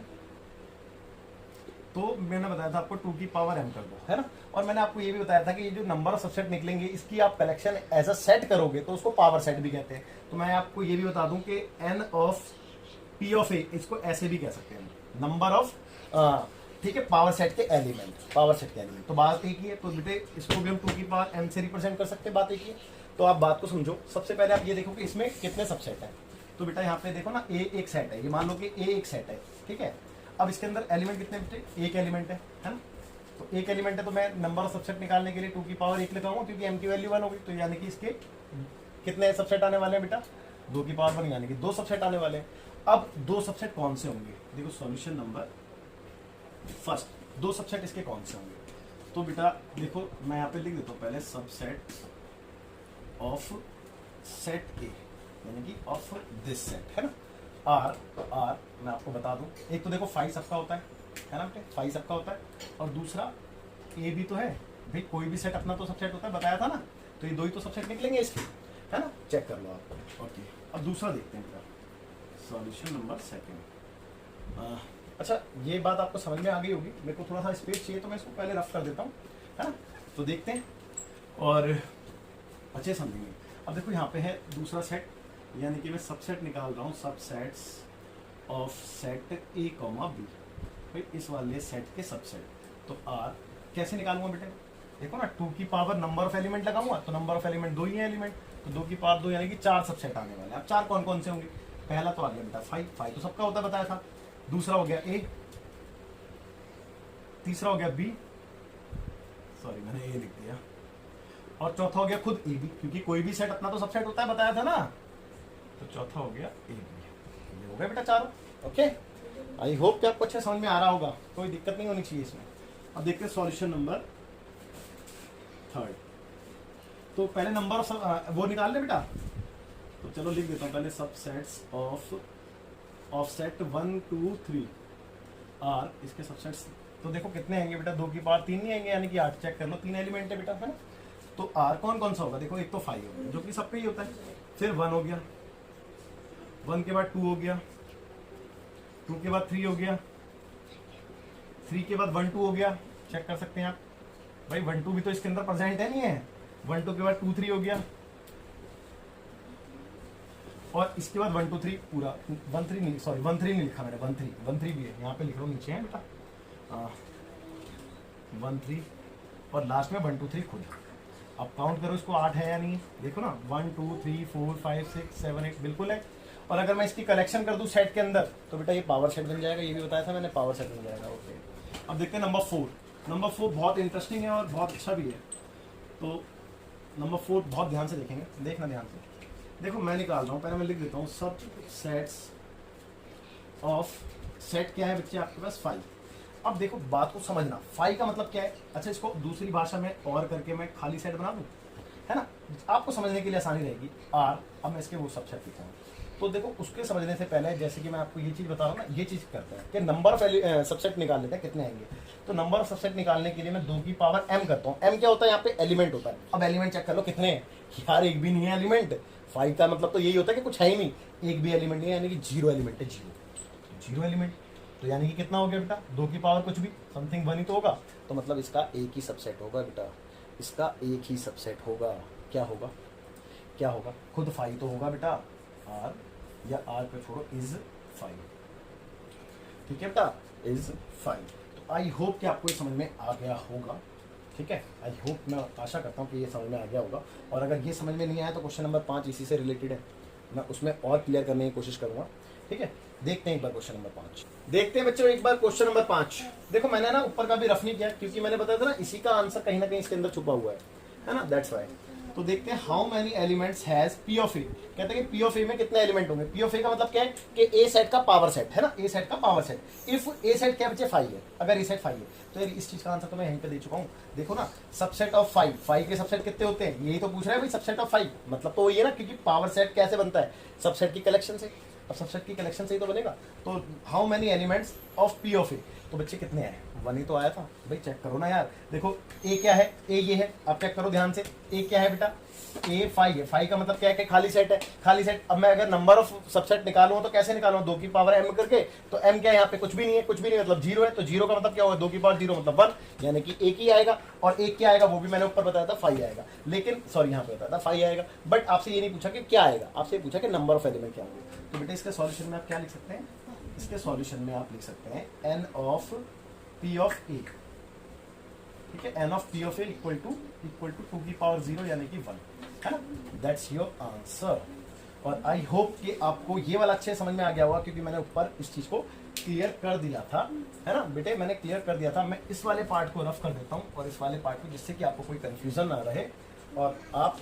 B: तो मैंने बताया था आपको 2 की पावर m कर दो, है ना, और मैंने आपको ये भी बताया था कि ये जो नंबर ऑफ सबसेट निकलेंगे इसकी आप कलेक्शन एज अ सेट करोगे तो उसको पावर सेट भी कहते हैं। तो मैं आपको ये भी बता दूं कि n of p of a, इसको ऐसे भी कह सकते हैं, नंबर ऑफ, ठीक है, पावर सेट के एलिमेंट, तो बात एक ही है। तो बेटे इसको भी हम 2 की पावर m से रिप्रेजेंट कर सकते हैं, बात एक ही है। तो आप बात को समझो, सबसे पहले आप ये देखो कि इसमें कितने सबसेट हैं। तो बेटा यहाँ पे देखो ना, a एक सेट है, ये मान लो कि a एक सेट है, ठीक है। अब इसके अंदर एलिमेंट कितने बेटे? एक एलिमेंट है ना, तो एक एलिमेंट है, तो मैं नंबर ऑफ सबसेट निकालने के लिए 2 की पावर 1 लिखाऊंगा, क्योंकि m की वैल्यू 1 होगी, तो यानी कि इसके कितने सबसेट आने वाले हैं बेटा? 2 की पावर 1, यानी कि 2 सबसेट आने वाले हैं। अब 2 सबसेट कौन से होंगे? देखो सॉल्यूशन नंबर फर्स्ट, 2 सबसेट इसके कौन से होंगे? तो बेटा देखो मैं यहाँ पे लिख देता हूँ पहले, सबसेट ऑफ सेट ए, यानी कि ऑफ दिस सेट, है ना, आर मैं आपको बता दूं, एक तो देखो 5 सबका होता है ना बेटे, 5 सबका होता है, और दूसरा ए भी तो है भाई, कोई भी सेट अपना तो सबसेट होता है, बताया था ना, तो ये 2 ही तो सबसेट निकलेंगे इसके, है ना, चेक कर लो आप। ओके, अब दूसरा देखते हैं बेटा, सॉल्यूशन नंबर सेकंड। अच्छा ये बात आपको समझ में आ गई होगी, मेरे को थोड़ा सा स्पेस चाहिए तो मैं इसको पहले रफ कर देता हूँ, है ना। तो देखते हैं और अच्छे समझेंगे। अब देखो यहाँ पे है दूसरा सेट, यानी कि मैं सबसेट निकाल रहा हूँ, subsets of set A comma B, भाई इस वाले सेट के सबसेट। तो आर कैसे निकालूंगा बेटे, देखो ना 2 की पावर नंबर ऑफ एलिमेंट लगाऊंगा तो नंबर ऑफ एलिमेंट 2 ही है एलिमेंट, तो 2 की पावर 2 यानी कि 4 सबसेट आने वाले हैं। अब 4 कौन कौन से होंगे, पहला तो आ गया बेटा 5, 5 तो सबका होता बताया था, दूसरा हो गया ए, तीसरा हो गया बी, सॉरी मैंने ए लिख दिया, और चौथा हो गया खुद ए बी, क्योंकि कोई भी सेट अपना तो सबसेट होता है बताया था ना, तो चौथा हो गया ए बी। ये हो गया बेटा चारों, ओके। आई होप कि आपको अच्छा समझ में आ रहा होगा, कोई दिक्कत नहीं होनी चाहिए इसमें। अब देखते हैं सॉल्यूशन नंबर 3। तो पहले नंबर वो निकाल ले बेटा, तो चलो लिख देता हूँ पहले सबसेट्स ऑफ सेट 1 2 3 आर, इसके सबसेट्स तो देखो कितने आएंगे बेटा, 2 की पावर 3 नहीं आएंगे, यानी कि 8, चेक कर लो 3 एलिमेंट है बेटा, है ना। तो आर कौन कौन सा होगा, देखो एक तो 5 हो गया जो कि सबका ही होता है, फिर 1 हो गया, 1 के बाद 2 हो गया, 2 के बाद 3 हो गया, 3 के बाद 1 2 हो गया, चेक कर सकते हैं आप भाई 1 2 भी तो इसके अंदर प्रेजेंट है नहीं है, 1 2 के बाद 2 3 हो गया, और इसके बाद 1 2 3 पूरा 1 3 नहीं, सॉरी 1 3 नहीं लिखा मैंने, 1 3 भी है यहाँ पे लिख रहा हूँ, नीचे है बेटा 1 3, और लास्ट में 1 2 3 खुद। अब काउंट करो इसको 8 है या नहीं, देखो ना 1 2 3 4 5 6 7 8 बिल्कुल है। और अगर मैं इसकी कलेक्शन कर दूं सेट के अंदर तो बेटा ये पावर सेट बन जाएगा, ये भी बताया था मैंने, पावर सेट बन जाएगा, ओके। अब देखते हैं नंबर 4। नंबर 4 बहुत इंटरेस्टिंग है और बहुत अच्छा भी है, तो नंबर 4 बहुत ध्यान से देखेंगे, देखना ध्यान से। देखो मैं निकाल रहा हूँ, पहले मैं लिख देता हूँ सब सेट्स ऑफ सेट क्या है बच्चे आपके पास 5। अब देखो बात को समझना, 5 का मतलब क्या है, अच्छा इसको दूसरी भाषा में और करके मैं खाली सेट बना दूं, है ना, आपको समझने के लिए आसानी रहेगी। आर, अब मैं इसके वो सबसेट लिखता हूँ, तो देखो उसके समझने से पहले जैसे कि मैं आपको ये चीज बता रहा हूँ ना, ये चीज करते हैं कि नंबर ऑफ सबसेट निकाल लेते हैं कितने आएंगे। तो नंबर ऑफ सबसेट निकालने के लिए मैं 2 की पावर m करता हूँ। m क्या होता है, यहाँ पे एलिमेंट होता है। अब एलिमेंट चेक कर लो कितने हैं यार, एक भी नहीं है एलिमेंट। 5 का मतलब तो यही होता है कि कुछ है ही नहीं, एक भी एलिमेंट नहीं है, यानी कि 0 एलिमेंट है, 0 एलिमेंट। तो यानी कि कितना हो गया बेटा, 2 की पावर कुछ भी समथिंग 1 ही तो होगा, तो मतलब इसका एक ही सबसेट होगा बेटा, इसका एक ही सबसेट होगा। क्या होगा, क्या होगा, खुद 5 तो होगा बेटा, आर या आर पे छोड़ो, इज 5, ठीक है बेटा, इज 5। तो आई होप कि आपको ये समझ में आ गया होगा, ठीक है। आई होप, मैं आशा करता हूँ कि ये समझ में आ गया होगा। और अगर ये समझ में नहीं आया तो क्वेश्चन नंबर 5 इसी से रिलेटेड है, मैं उसमें और क्लियर करने की कोशिश करूंगा, ठीक है। देखते हैं एक बार क्वेश्चन नंबर 5, देखते हैं बच्चों एक बार क्वेश्चन नंबर 5। देखो मैंने ना ऊपर का भी रफ नहीं किया, क्योंकि मैंने बताया था ना इसी का आंसर कहीं ना कहीं इसके अंदर छुपा हुआ है ना, दैट्स व्हाई। तो देखते हैं how many elements has P of A, कहते हैं कि पी ऑफ ए में कितने एलिमेंट होंगे। पी ऑफ ए का मतलब क्या है कि ए सेट का पावर सेट है ना, ए सेट का power set. If A set क्या बच्चे 5 है, अगर ए सेट 5 है तो इस चीज का आंसर तो मैं यहीं पे दे चुका हूँ। देखो ना सबसेट ऑफ 5, 5 के सबसेट कितने होते हैं, यही तो पूछ रहा है भाई, सबसेट ऑफ 5 मतलब तो ये ना, क्योंकि पावर सेट कैसे बनता है, सबसेट की कलेक्शन से। अब सबसेट की कलेक्शन से ही तो बनेगा। तो how many elements of P of A, तो बच्चे कितने हैं, 1 ही तो आया था भाई, चेक करो ना यार। देखो ए क्या है, ए ये है, आप चेक करो ध्यान से, ए क्या है बेटा, ए 5 है। 5 का मतलब क्या है कि खाली सेट है, खाली सेट। अब मैं अगर नंबर ऑफ सबसेट निकालूं तो कैसे निकालूं, 2 की पावर m करके, तो m क्या है यहाँ पे, कुछ भी नहीं है, कुछ भी नहीं मतलब 0 है, तो 0 का मतलब क्या होगा, 2 की पावर 0 मतलब 1, यानी कि एक ही आएगा। और एक क्या आएगा वो भी मैंने ऊपर बताया था 5 आएगा, लेकिन सॉरी यहाँ पे बताया था 5 आएगा, बट आपसे ये नहीं पूछा कि क्या आएगा, आपसे पूछा कि नंबर ऑफ एलिमेंट क्या होंगे। तो बेटा इसके सॉल्यूशन में आप क्या लिख सकते हैं, इसके सॉल्यूशन में आप लिख सकते हैं n of p of a, ठीक है, n of p of a equal to 2 की पावर 0 यानी कि 1, है ना, दैट्स योर आंसर। और आई होप कि आपको ये वाला अच्छे समझ में आ गया होगा, क्योंकि मैंने ऊपर इस चीज को क्लियर कर दिया था, है ना बेटे, मैंने क्लियर कर दिया था। मैं इस वाले पार्ट को रफ कर देता हूँ और इस वाले पार्ट को, जिससे कि आपको कोई कंफ्यूजन ना रहे, और आप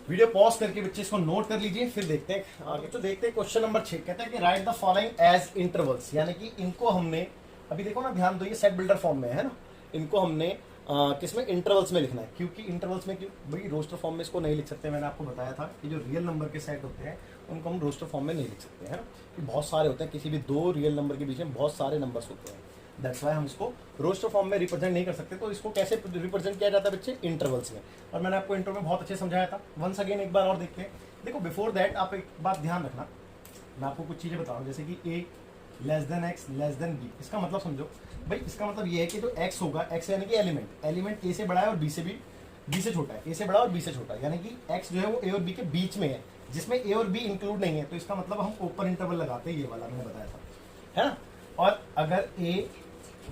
B: वीडियो पॉज करके बच्चे इसको नोट कर लीजिए, फिर देखते हैं आगे। तो देखते हैं क्वेश्चन नंबर 6, कहते हैं कि write the following as intervals, यानी कि इनको हमने अभी देखो ना, ध्यान दो, ये सेट बिल्डर फॉर्म में है ना, इनको हमने किसमें, इंटरवल्स में लिखना है। क्योंकि इंटरवल्स में क्यों भाई, रोस्टर फॉर्म में इसको नहीं लिख सकते, मैंने आपको बताया था कि जो रियल नंबर के सेट होते हैं उनको हम रोस्टर फॉर्म में नहीं लिख सकते हैं, कि बहुत सारे होते हैं, किसी भी 2 रियल नंबर के बीच में बहुत सारे नंबर्स होते हैं, दैट्स वाई हम इसको रोस्टर फॉर्म में रिप्रेजेंट नहीं कर सकते। तो इसको कैसे रिप्रेजेंट किया जाता है बच्चे, इंटरवल्स में, और मैंने आपको इंट्रो में बहुत अच्छे समझाया था। वंस अगेन एक बार और देखते हैं। देखो बिफोर दैट आप एक बात ध्यान रखना, मैं आपको कुछ चीज़ें बता रहा हूँ, जैसे कि A less than x less than B. इसका मतलब समझो भाई, इसका मतलब ये है कि जो एक्स होगा, एक्स यानी कि एलिमेंट ए से बड़ा है और बी से छोटा है, ए से बड़ा और बी से छोटा है, यानी कि एक्स जो है वो ए और बी के बीच में है, जिसमें ए और बी इंक्लूड नहीं है। तो इसका मतलब हम ओपन इंटरवल लगाते हैं, ये वाला मैंने बताया था, है ना। और अगर A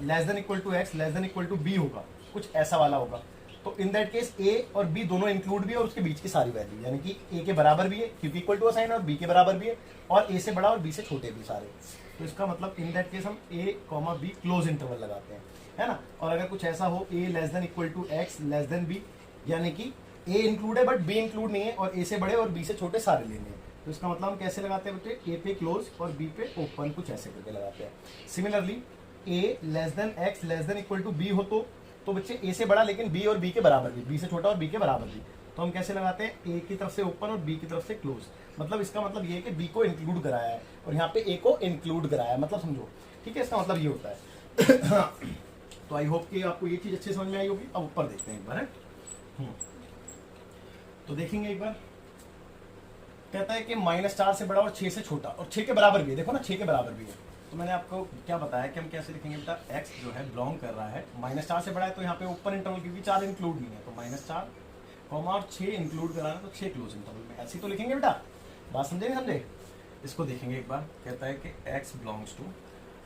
B: less than equal to X less than equal to B होगा, कुछ ऐसा वाला होगा, तो इन दैट केस ए और बी दोनों इंक्लूड भी है और उसके बीच की सारी वैल्यू, यानी कि ए के बराबर भी है क्योंकि इक्वल टू साइन, और बी के बराबर भी है, और ए से बड़ा और बी से छोटे भी सारे। तो इसका मतलब इन दैट केस हम A comma B close interval लगाते हैं, है ना। और अगर कुछ ऐसा हो A less than equal to X less than B, यानी कि ए इंक्लूड है बट बी इंक्लूड नहीं है, और ए से बड़े और बी से छोटे सारे लेने हैं। तो इसका मतलब हम कैसे लगाते हैं बच्चे, ए पे क्लोज और बी पे ओपन, कुछ ऐसे करके लगाते हैं। Similarly a less than x less than equal to b हो तो बच्चे ए से बड़ा लेकिन बी और बी के बराबर भी, बी से छोटा और बी के बराबर भी, तो हम कैसे लगाते हैं, ए की तरफ से ओपन और बी की तरफ से क्लोज। मतलब इसका मतलब ये है कि बी को इंक्लूड कराया है और यहाँ पे ए को इंक्लूड कराया है, मतलब समझो, ठीक है। इसका मतलब ये होता है। तो आई होप कि आपको ये चीज अच्छे समझ में आई होगी। अब ऊपर देखते हैं एक बार, है तो देखेंगे एक बार। कहता है कि -4 से बड़ा और 6 से छोटा और 6 के बराबर भी है, देखो ना 6 के बराबर भी है। तो मैंने आपको क्या बताया कि हम कैसे लिखेंगे बेटा, x जो है बिलोंग कर रहा है -4 से बड़ा है, तो यहाँ पे ओपन इंटरवल क्योंकि 4 इंक्लूड नहीं है, तो -4 कॉमा और 6 इंक्लूड कराना, तो 6 क्लोज इंटरवल में ऐसे तो लिखेंगे बेटा। बात समझे नहीं समझे? इसको देखेंगे एक बार। कहता है कि x बिलोंग्स टू,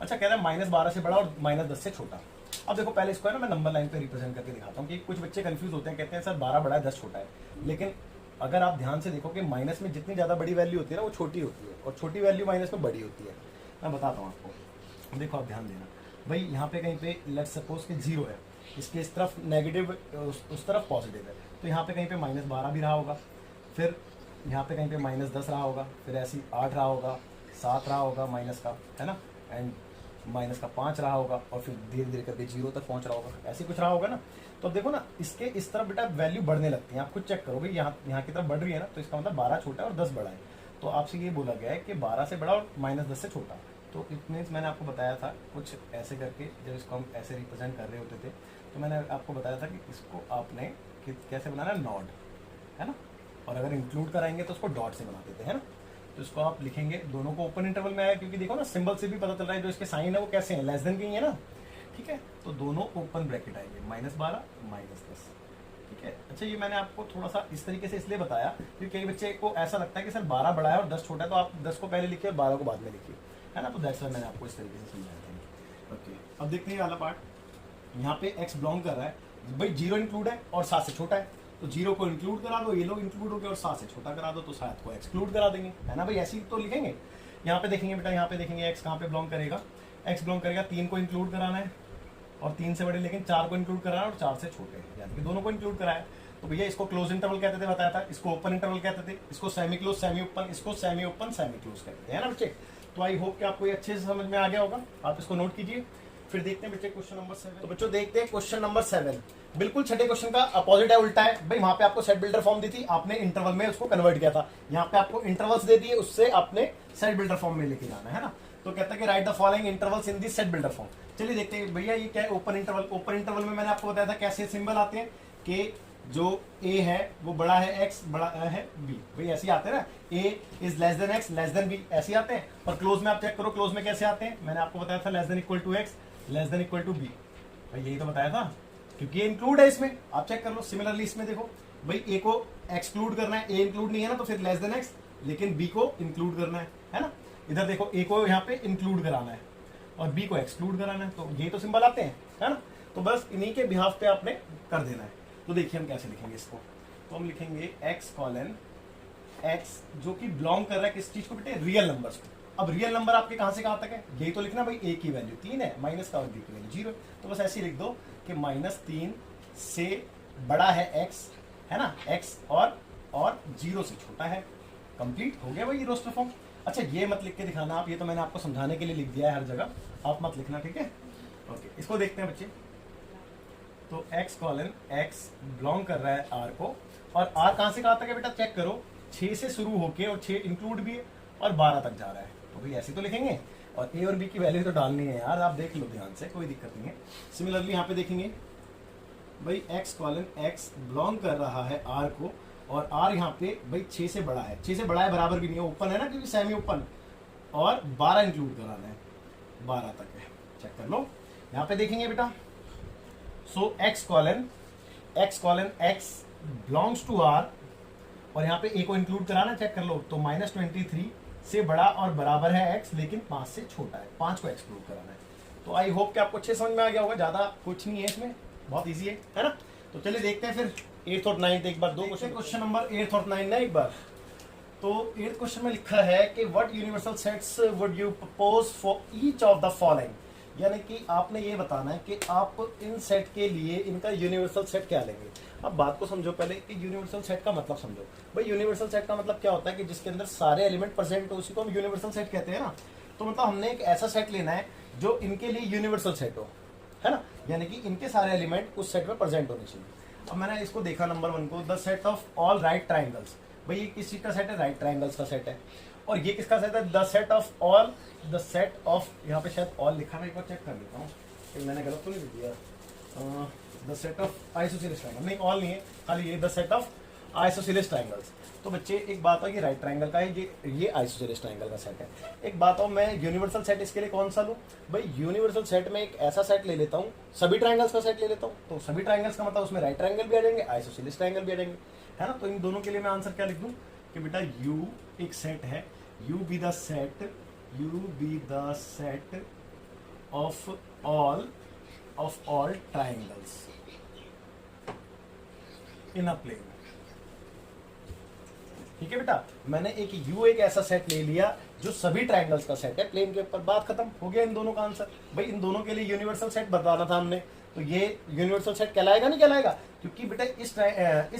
B: अच्छा कह रहा है -12 से बड़ा और -10 से छोटा। अब देखो पहले इसको है ना मैं नंबर लाइन पे रिप्रेजेंट करके दिखाता हूँ कि कुछ बच्चे कंफ्यूज होते हैं, कहते हैं सर 12 बड़ा है 10 छोटा है, लेकिन अगर आप ध्यान से देखो कि माइनस में जितनी ज्यादा बड़ी वैल्यू होती है ना वो छोटी होती है, और छोटी वैल्यू माइनस में बड़ी होती है। मैं बताता हूँ आपको, देखो आप ध्यान देना भाई, यहाँ पे कहीं पे लेट्स सपोज कि 0 है, इसके इस तरफ नेगेटिव उस तरफ पॉजिटिव है, तो यहाँ पे कहीं पे -12 भी रहा होगा, फिर यहाँ पे कहीं पे -10 रहा होगा, फिर ऐसी 8 रहा होगा, 7 रहा होगा माइनस का, है ना, एंड माइनस का 5 रहा होगा, और फिर धीरे धीरे करके 0 तक पहुंच रहा होगा, ऐसे कुछ रहा होगा ना। तो अब देखो ना इसके इस तरफ बेटा वैल्यू बढ़ने लगती है, आप खुद चेक करो भाई, यहाँ की तरफ बढ़ रही है ना, तो इसका मतलब 12 छोटा है और 10 बड़ा है। तो आपसे ये बोला गया है कि 12 से बड़ा और -10 से छोटा। तो इट मीन्स मैंने आपको बताया था कुछ ऐसे करके, जब इसको हम ऐसे रिप्रेजेंट कर रहे होते थे, तो मैंने आपको बताया था कि इसको आपने कैसे बनाना है, नॉड, है ना, और अगर इंक्लूड कराएंगे तो उसको डॉट से बनाते थे, है ना। तो इसको आप लिखेंगे, दोनों को ओपन इंटरवल में आया, क्योंकि देखो ना सिंबल से भी पता चल रहा है जो इसके साइन है वो कैसे हैं, लेस देन के ही है ना, ठीक है। तो दोनों ओपन ब्रैकेट आएंगे, -12 -10, ठीक है। अच्छा ये मैंने आपको थोड़ा सा इस तरीके से इसलिए बताया क्योंकि कई बच्चे को ऐसा लगता है कि सर 12 बड़ा है और 10 छोटा है, तो आप 10 को पहले लिखिए और 12 को बाद में लिखिए, है ना। तो दैट्स व्हाई मैंने आपको इस तरीके से समझाया था। ओके, अब देखते हैं वाला पार्ट। यहाँ पे x बिलोंग कर रहा है भाई, 0 इंक्लूड है और 7 से छोटा है, तो 0 को इंक्लूड करा दो, ये लोग इंक्लूड हो गए, और 7 से छोटा करा दो तो 7 को एक्सक्लूड करा देंगे, है ना भाई, ऐसे ही तो लिखेंगे। यहाँ पे देखेंगे बेटा, यहाँ पे देखेंगे x कहाँ पे बिलोंग करेगा, x बिलोंग करेगा 3 को इंक्लूड कराना है, और 3 से बड़े लेकिन 4 को इंक्लूड कराना है, और 4 से छोटे, यानी कि दोनों को इंक्लूड कराया। तो भैया इसको क्लोज इंटरवल कहते थे, बताया था, इसको ओपन इंटरवल कहते थे, इसको सेमी क्लोज सेमी ओपन, इसको सेमी ओपन सेमी क्लोज कहते हैं, है ना बच्चे। तो आई होप कि आपको ये अच्छे से समझ में आ गया होगा, आप इसको नोट कीजिए। फिर देखते हैं बच्चे क्वेश्चन नंबर 7। तो बच्चों देखते हैं क्वेश्चन नंबर 7, बिल्कुल छठे क्वेश्चन का अपोजिट है, उल्टा है भाई। वहां पे आपको सेट बिल्डर फॉर्म दी थी, आपने इंटरवल में उसको कन्वर्ट किया था, यहाँ पे आपको इंटरवल्स दे दिए, उससे आपने सेट बिल्डर फॉर्म में लेके जाना है ना। तो कहता है कि write the following intervals in the set builder form. चलिए देखते हैं भैया ये क्या है, ओपन इंटरवल। ओपन इंटरवल में मैंने आपको बताया था कैसे सिंबल आते हैं कि जो a है वो बड़ा है x, बड़ा है b, भाई ऐसे ही आते हैं ना, a is less than x less then b, ऐसे ही आते हैं। और क्लोज में आप चेक करो, क्लोज में कैसे आते हैं, मैंने आपको बताया था less than equal to x less than equal to b, भाई यही तो बताया था, क्योंकि ये इंक्लूड है इसमें, आप चेक कर लो। सिमिलरली इसमें देखो भाई a को एक्सक्लूड करना है, a इंक्लूड नहीं है ना, तो फिर लेस देन x, लेकिन b को इंक्लूड करना है ना। इधर देखो a को यहाँ पे इंक्लूड कराना है और b को एक्सक्लूड कराना है, तो ये तो सिंबल आते हैं, है ना। तो बस इन्हीं के बिहाफ पे आपने कर देना है। तो देखिए हम कैसे लिखेंगे इसको, तो हम लिखेंगे x कॉलन x जो कि बिलोंग कर रहा है किस चीज को बेटे, रियल नंबर्स को। अब रियल नंबर आपके कहां से कहां तक है, यही तो लिखना भाई, a की वैल्यू 3 है, माइनस का और b की वैल्यू 0 है, तो बस ऐसे ही लिख दो कि -3 से बड़ा है x, है ना, x और 0 से छोटा है। कंप्लीट हो गया भाई ये रोस्टर फॉर्म। अच्छा ये मत लिख के दिखाना आप, ये तो मैंने आपको समझाने के लिए लिख दिया है हर जगह, आप मत लिखना, ठीक है। ओके, इसको देखते हैं बच्चे। तो x कॉलन x बिलोंग कर रहा है r को, और r कहां से कहां तक है बेटा, चेक करो, 6 से शुरू होके और 6 इंक्लूड भी है और 12 तक जा रहा है, तो भाई ऐसे तो लिखेंगे। और a और b की वैल्यू तो डालनी है यार, आप देख लो ध्यान से, कोई दिक्कत नहीं है। सिमिलरली यहाँ पे देखेंगे भाई x कॉलन x बिलोंग कर रहा है r को, और r यहाँ पे भाई 6 से बड़ा है, 6 से बड़ा है बराबर भी नहीं है, ओपन है ना क्योंकि सेमी ओपन, और 12 इंक्लूड कराना है। 12 तक है। चेक कर लो, यहाँ पे देखेंगे बेटा। So x colon x belongs to r, और यहाँ पे a को इंक्लूड कराना, चेक कर लो। तो -23 से बड़ा और बराबर है x, लेकिन 5 से छोटा है, 5 को एक्सक्लूड कराना है। तो आई होप कि आपको अच्छे समझ में आ गया होगा, ज्यादा कुछ नहीं है इसमें, बहुत इजी है ना। तो चलिए देखते हैं फिर 8th और 9th एक बार, दो क्वेश्चन नंबर 8th और 9 ना एक बार। तो 8th क्वेश्चन में लिखा है कि what universal sets would you propose for each of the following, यानी कि आपने ये बताना है कि आप इन सेट के लिए इनका यूनिवर्सल सेट क्या लेंगे। अब बात को समझो पहले कि यूनिवर्सल सेट का मतलब समझो भाई। यूनिवर्सल सेट का मतलब क्या होता है कि जिसके अंदर सारे एलिमेंट प्रेजेंट हो, उसी को हम यूनिवर्सल सेट कहते हैं ना। तो मतलब हमने एक ऐसा सेट लेना है जो इनके लिए यूनिवर्सल सेट हो, है ना, यानी कि इनके सारे एलिमेंट उस सेट में प्रेजेंट होने चाहिए। अब मैंने इसको देखा नंबर 1 को, the set of all right triangles. भाई ये किस चीज का सेट है? राइट ट्राइंगल्स का सेट है। और ये किसका सेट है? The set of all, the set of, यहाँ पे शायद ऑल लिखा, मैं एक बार चेक कर लेता हूँ कि मैंने गलत तो नहीं लिख दिया। The set of isosceles triangle, नहीं ऑल नहीं है, खाली ये the set of isosceles triangles. तो बच्चे एक बात है कि राइट ट्राइंगल का है, ये आइसोसेलेस ट्राइंगल का सेट है। एक बात हो, मैं यूनिवर्सल सेट इसके लिए कौन सा लूँ? भाई यूनिवर्सल सेट में एक ऐसा सेट ले लेता हूँ, सभी ट्राइंगल्स का सेट ले लेता हूँ। तो सभी ट्राइंगल्स का मतलब उसमें राइट ट्राइंगल भी आ जाएंगे, आइसोसेलेस ट्राइंगल भी आ जाएंगे, है ना। तो इन दोनों के लिए मैं आंसर क्या लिख दूँ कि बेटा यू एक सेट है, U be the set of all triangles in a plane. ठीक है बेटा, मैंने एक ऐसा सेट ले लिया जो सभी ट्राइंगल्स का सेट है प्लेन के ऊपर, बात खत्म हो गया इन दोनों का आंसर। भाई इन दोनों के लिए यूनिवर्सल सेट बताना था हमने, तो ये यूनिवर्सल सेट कहलाएगा नहीं कहलाएगा? क्योंकि बेटा इस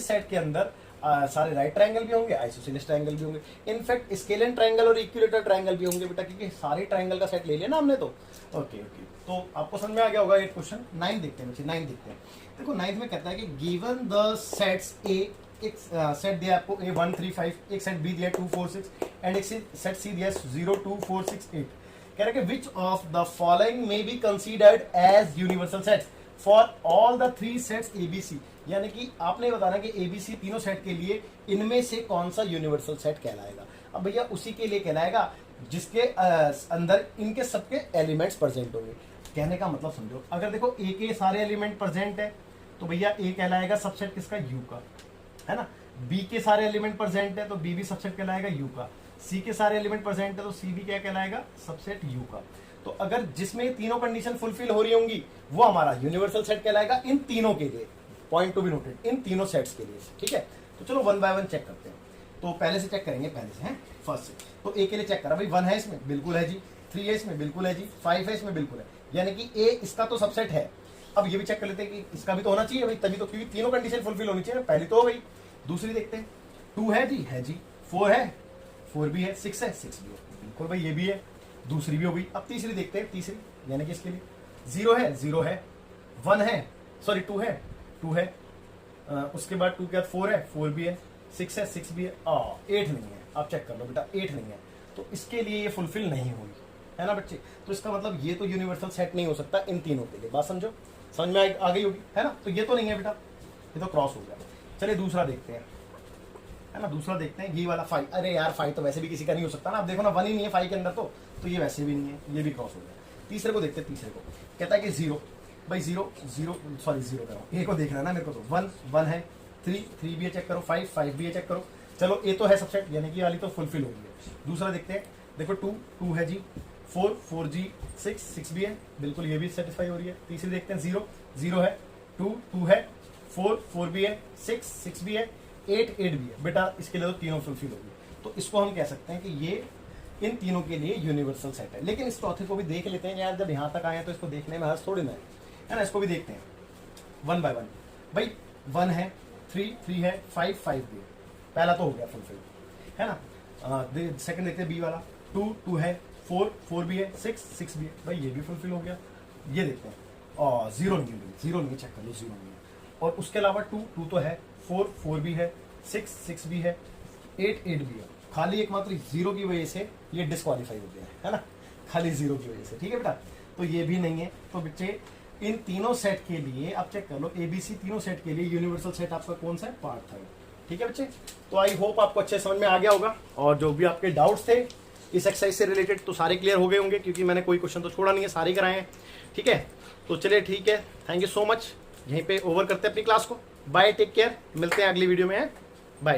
B: सेट के अंदर सारे राइट ट्राइंगल भी होंगे, आइसोसेलेस ट्राइंगल भी होंगे, इनफैक्ट स्केलियन ट्राइंगल और इक्विलेटरल ट्राइंगल भी होंगे बेटा, क्योंकि सारे ट्राइंगल का सेट ले लिया ना हमने। तो ओके, तो आपको समझ में आ गया होगा ये क्वेश्चन। 9 देखते हैं बच्चे, 9 देखते हैं। देखो 9 में कहता है कि गिवन द सेट्स ए, एक सेट दिया आपको A 1 3 5, एक सेट B दिया 2 4 6, एंड एक सेट C दिया 0 2 4 6 8। कह रहा है कि which of the following may be considered as universal sets for all the 3 sets ABC, यानी कि आपने बताना कि ABC तीनों सेट के लिए इनमें से कौन सा यूनिवर्सल सेट कहलाएगा। अब भैया उसी के लिए कहलाएगा जिसके अंदर इनके सबके एलिमेंट्स प्रेजेंट होंगे। कहने का मतलब समझो, अगर देखो A के सारे एलिमेंट प्रेजेंट है तो भैया A कहलाएगा सबसेट किसका? U का, है ना। B के सारे एलिमेंट प्रेजेंट है तो B भी सबसेट कहलाएगा U का। C के सारे एलिमेंट प्रेजेंट है तो C भी क्या कहलाएगा? सबसेट U का। तो अगर जिसमें ये तीनों कंडीशन फुलफिल हो रही होंगी वो हमारा यूनिवर्सल सेट कहलाएगा इन तीनों के लिए। पॉइंट टू बी नोटेड, इन तीनों सेट्स के लिए। ठीक है, तो चलो 1 बाय 1 चेक करते हैं। तो पहले से चेक करेंगे, पहले से है फर्स्ट से। तो A के लिए चेक करा, भाई 1 है इसमें, बिल्कुल है जी। 3 है इसमें, बिल्कुल है जी। 5 है इसमें, बिल्कुल है, यानी कि A इसका तो सबसेट है। अब ये भी चेक कर लेते हैं कि इसका भी तो होना चाहिए भाई, तभी तो, क्योंकि तीनों कंडीशन फुलफिल होनी चाहिए। पहली तो हो गई, दूसरी देखते हैं। 2 है जी, 4 है, 4 भी है, 6 है, 6 भी है, बिल्कुल भाई ये भी है, दूसरी भी हो गई। अब तीसरी देखते हैं, तीसरी यानी कि इसके लिए 0 है, 0 है, 1 है, सॉरी 2 है, 2 है, उसके बाद 2 के बाद 4 है, 4 भी है, 6 है, 6 भी है, 8 नहीं है। आप चेक कर लो बेटा, 8 नहीं है, तो इसके लिए ये फुलफिल नहीं हुई, है ना बच्चे। तो इसका मतलब ये तो यूनिवर्सल सेट नहीं हो सकता इन तीनों के लिए, बात समझो, समझ में आ गई होगी, है ना। तो ये तो नहीं है बेटा, ये तो क्रॉस हो गया। चलिए दूसरा देखते हैं, है ना, दूसरा देखते हैं। ये वाला 5, अरे यार 5 तो वैसे भी किसी का नहीं हो सकता ना। आप देखो ना 1 ही नहीं है 5 के अंदर, तो ये वैसे भी नहीं है, ये भी क्रॉस हो गया। तीसरे को देखते हैं, तीसरे को कहता है कि 0, भाई 0 करो। ए को देखना है ना मेरे को, तो 1 है, 3 भी है, चेक करो, 5 भी है, चेक करो। चलो ए तो है सबसेट, यानी कि वाली तो फुलफिल हो गई है। दूसरा देखते हैं, देखो 2 है जी, 4 जी, 6 भी है, बिल्कुल ये भी सेटिस्फाई हो रही है। तीसरी देखते हैं, 0 है, 2 है, 4 भी है, 6 भी है, 8 भी है बेटा। इसके लिए तो तीनों फुलफिल होगी, तो इसको हम कह सकते हैं कि ये इन तीनों के लिए यूनिवर्सल सेट है। लेकिन इस चौथे को भी देख लेते हैं यार, जब यहाँ तक आए हैं तो इसको देखने में हर्ष थोड़ी ना है ना। इसको भी देखते हैं 1 बाय 1। भाई 1 है, 3 है, 5 भी है, पहला तो हो गया फुलफिल, है ना। सेकंड देखते हैं बी वाला, 2 है, 4 भी है, 6 भी है, भाई ये भी फुलफिल हो गया। ये देखते हैं, और 0 नहीं, चेक कर लो 0 नहीं है। और उसके अलावा 2 तो है, 4 भी है, 6 भी है, 8 भी है। खाली एकमात्र 0 की वजह से ये डिस्क्वालीफाई हो गया है ना, खाली 0 की वजह से। ठीक है बेटा, तो ये भी नहीं है। तो बच्चे इन तीनों सेट के लिए आप चेक कर लो, ABC तीनों सेट के लिए यूनिवर्सल सेट आपका कौन सा है? पार्ट 3। ठीक है बच्चे, तो आई होप आपको अच्छे समझ में आ गया होगा, और जो भी आपके डाउट्स थे इस एक्सरसाइज से रिलेटेड तो सारे क्लियर हो गए होंगे, क्योंकि मैंने कोई क्वेश्चन तो छोड़ा नहीं है, सारे कराए हैं। ठीक है, तो चलिए ठीक है, थैंक यू सो मच। यहीं पे ओवर करते हैं अपनी क्लास को। बाय, टेक केयर, मिलते हैं अगली वीडियो में।